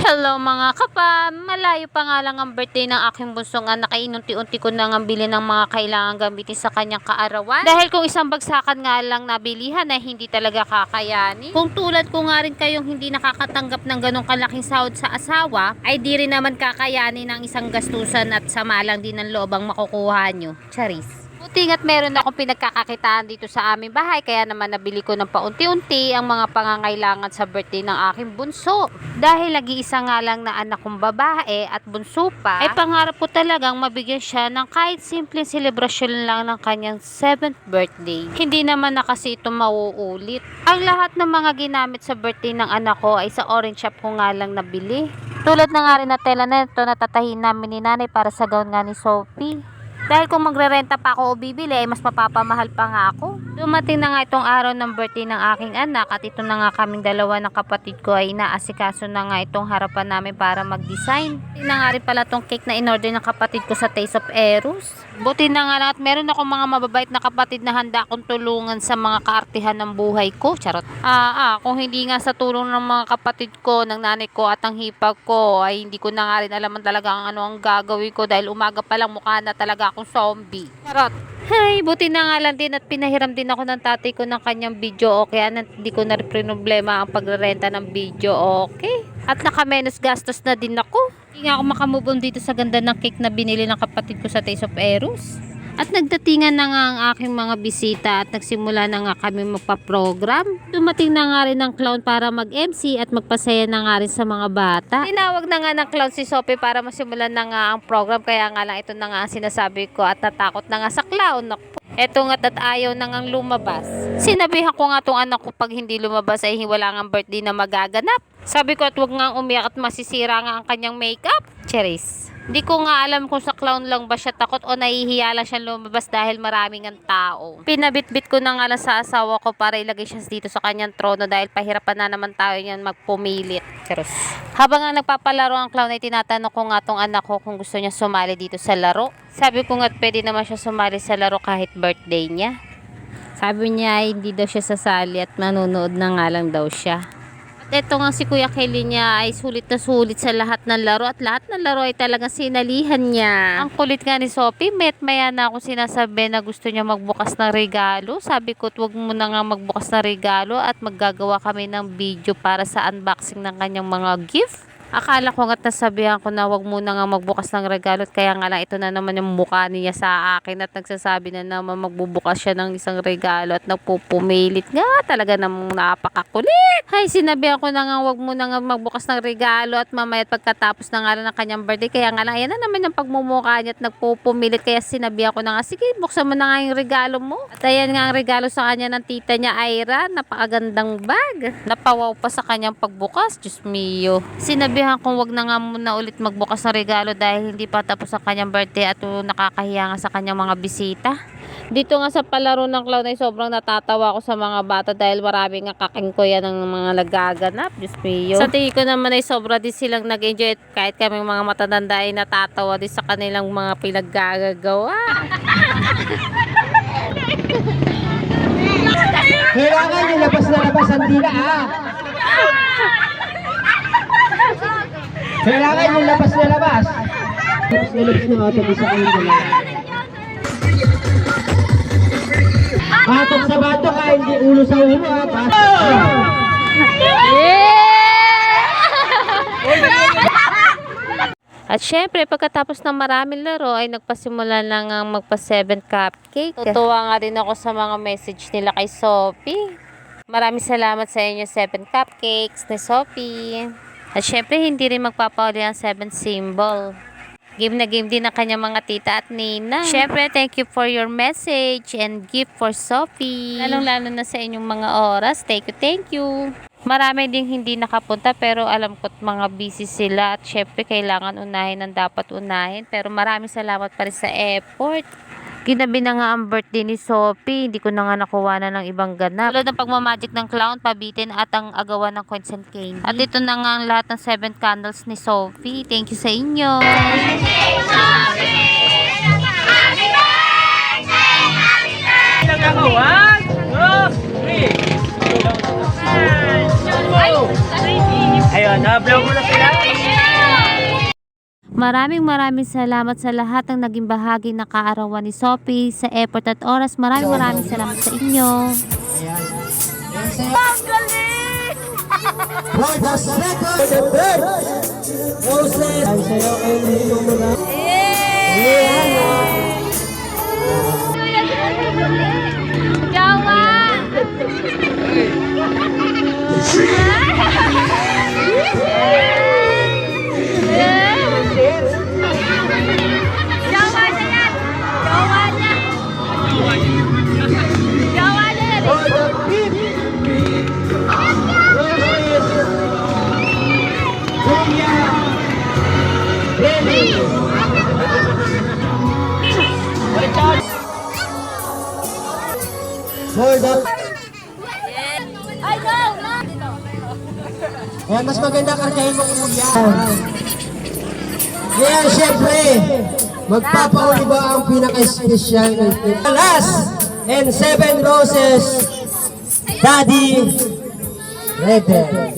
Hello mga kapa, malayo pa nga lang ang birthday ng aking bunsong anak ay inunti-unti ko nang bili ng mga kailangan gamitin sa kanyang kaarawan. Dahil kung isang bagsakan nga lang nabilihan ay hindi talaga kakayanin. Kung tulad ko nga rin kayong hindi nakakatanggap ng ganong kalaking sahod sa asawa, ay di rin naman kakayanin ng isang gastusan at sama lang din ng loob ang makukuha nyo. Charis. Buti nga't meron akong pinagkakakitaan dito sa aming bahay, kaya naman nabili ko ng paunti-unti ang mga pangangailangan sa birthday ng aking bunso. Dahil nag-iisa nga lang na anak kong babae at bunso pa, ay pangarap ko talagang mabigyan siya ng kahit simpleng selebrasyon lang ng kanyang 7th birthday. Hindi naman na kasi ito mauulit. Ang lahat ng mga ginamit sa birthday ng anak ko ay sa orange shop ko nga lang nabili. Tulad na nga rin na tela na ito na tatahin namin ni nanay para sa gown nga ni Sophie. Dahil kung magrerenta pa ako o bibili ay mas mapapamahal pa nga ako. Dumating na nga itong araw ng birthday ng aking anak at ito na nga kaming dalawa ng kapatid ko ay inaasikaso na nga itong harapan namin para mag-design. Buti na nga rin pala itong cake na in-order ng kapatid ko sa Taste of Eros. Buti na nga lang at meron akong mga mababait na kapatid na handa akong tulungan sa mga kaartihan ng buhay ko. Charot. Kung hindi nga sa tulong ng mga kapatid ko, ng nanay ko at ang hipag ko ay hindi ko na nga rin alaman talaga ang ano ang gagawin ko dahil umaga pa lang mukha na talaga akong zombie. Charot. Ay, buti na nga lang din at pinahiram din ako ng tatay ko ng kanyang video okay. Hindi ko na rin problema ang pagrerenta ng video okay. At nakamenos gastos na din ako. Hindi nga ako makamove on dito sa ganda ng cake na binili ng kapatid ko sa Taste of Eros. At nagdatingan na nga ang aking mga bisita at nagsimula na nga kami magpa-program. Dumating na nga rin ng clown para mag-MC at magpasaya na nga rin sa mga bata. Tinawag na nga ng clown si Sophie para masimulan na nga ang program, kaya nga lang ito na nga ang sinasabi ko at natakot na nga sa clown. Eto nga't at ayaw na nga lumabas. Sinabihan ko nga tong anak ko pag hindi lumabas ay wala nga birthday na magaganap. Sabi ko at wag nga umiyak at masisira nga ang kanyang makeup. Cheris. Di ko nga alam kung sa clown lang ba siya takot o nahihiya lang siya lumabas dahil maraming ang tao. Pinabitbit ko na nga lang sa asawa ko para ilagay siya dito sa kanyang trono dahil pahirapan na naman tayo niyan magpumilit. Cheers. Habang nga nagpapalaro ang clown ay tinatanong ko nga tong anak ko kung gusto niya sumali dito sa laro. Sabi ko nga pwede naman siya sumali sa laro kahit birthday niya. Sabi niya ay hindi daw siya sasali at manunood na nga lang daw siya. Ito nga si Kuya Kelly niya ay sulit na sulit sa lahat ng laro at lahat ng laro ay talagang sinalihan niya. Ang kulit nga ni Sophie, maya na ako sinasabi na gusto niya magbukas ng regalo. Sabi ko, wag mo na nga magbukas ng regalo at maggagawa kami ng video para sa unboxing ng kanyang mga gift. Akala ko nga nasabihan ko na wag muna nga magbukas ng regalo at kaya nga lang ito na naman yung mukha niya sa akin at nagsasabi na naman magbubukas siya ng isang regalo at nagpupumilit nga talaga namang napakakulit. Hay, sinabihan ko na nga wag muna nga magbukas ng regalo at mamaya pagkatapos na nga lang ng kanyang birthday kaya nga lang ayan na naman yung pagmumukha niya at nagpupumilit kaya sinabihan ko na nga sige buksan mo na nga yung regalo mo. At ayan nga ang regalo sa kanya ng tita niya Ira, napakagandang bag. Napawaw pa sa kanyang pagbukas, Diyos mio. Sinabihan kung wag na nga muna ulit magbukas ng regalo dahil hindi pa tapos ang kanyang birthday at nakakahiya nga sa kanyang mga bisita. Dito nga sa palaro ng clown ay sobrang natatawa ako sa mga bata dahil marami nga kakingkoyan ng mga nagaganap. Diyos mio. Sa tingin ko naman ay sobra din silang nag-enjoy at kahit kaming mga matatanda ay natatawa din sa kanilang mga pinaggagawa. Kailangan yung labas na labas ang dila Kailangan yung labas na labas. Labas na ato isa kayong dalawa. Batok sa batok hindi ulo sa ulo At syempre, pagkatapos ng maraming laro ay nagpasimula na nga magpa-7 cupcake. Tutuwa nga rin ako sa mga message nila kay Sophie. Maraming salamat sa inyo 7 cupcakes ni Sophie. At syempre, hindi rin magpapauli ang 7 symbol. Game na game din ang kanyang mga tita at nina. Syempre, thank you for your message and gift for Sophie. Lalong-lalo na sa inyong mga oras. Thank you. Marami ding hindi nakapunta pero alam ko't mga busy sila at syempre kailangan unahin ang dapat unahin. Pero maraming salamat pa rin sa effort. Ginabi na nga ang birthday ni Sophie. Hindi ko na nga nakuha na ng ibang ganap. Tulad ng pagmamagic ng clown, pabitin at ang agawan ng coins and candy. At ito na nga ang lahat ng 7 candles ni Sophie. Thank you sa inyo. Ayun, na-vlog mo na sila. Maraming salamat sa lahat ng naging bahagi ng kaarawan ni Sophie sa effort at oras. Maraming salamat sa inyo. Ayan. Yan sa'yo. For the second, the third, Moses. Ay, sa'yo, kayo hindi mo muna. For the fifth, Julia Remy. For the Ayan, mas maganda kargahin mo kuya. Ngayon, syempre, magpapauli ba ang pinaka-special? Last and 7 roses, Daddy Rebel.